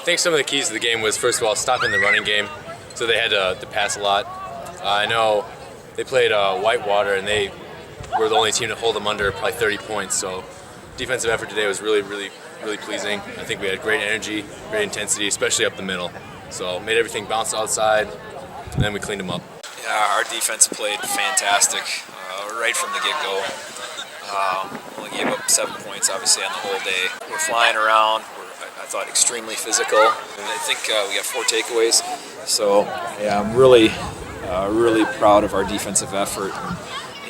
I think some of the keys to the game was, first of all, stopping the running game. So they had to pass a lot. I know they played Whitewater, and they were the only team to hold them under probably 30 points. So defensive effort today was really pleasing. I think we had great energy, great intensity, especially up the middle. So made everything bounce outside, and then we cleaned them up. Yeah, our defense played fantastic right from the get-go. Only gave up 7 points, obviously, on the whole day. We're flying around. I thought extremely physical. And I think we got 4 takeaways. So yeah, I'm really proud of our defensive effort.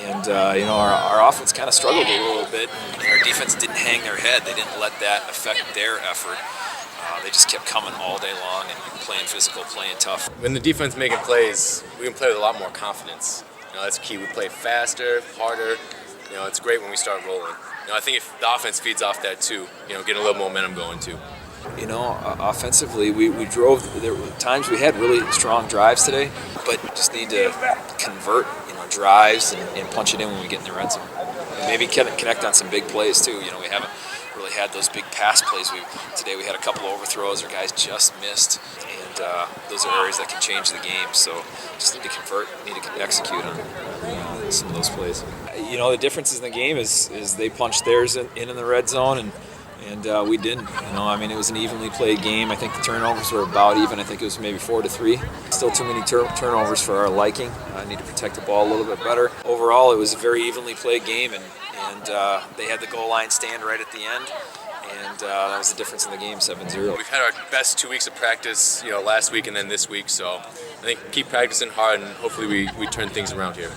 And our offense kind of struggled a little bit. Our defense didn't hang their head. They didn't let that affect their effort. They just kept coming all day long and playing physical, playing tough. When the defense making plays, we can play with a lot more confidence. That's key. We play faster, harder. It's great when we start rolling. I think if the offense feeds off that too, getting a little momentum going too. Offensively, we drove. There were times we had really strong drives today, but just need to convert, drives and punch it in when we get in the red zone. And maybe connect on some big plays too. We haven't really had those big pass plays. Today we had a couple of overthrows. Our guys just missed, and those are areas that can change the game. So just need to convert, need to execute on some of those plays. The differences in the game is they punched theirs in the red zone, and we didn't. It was an evenly played game. I think the turnovers were about even. I think it was maybe 4-3. Still too many turnovers for our liking. I need to protect the ball a little bit better. Overall, it was a very evenly played game, and they had the goal line stand right at the end, and that was the difference in the game, 7-0. We've had our best 2 weeks of practice, last week and then this week. So I think keep practicing hard, and hopefully we turn things around here.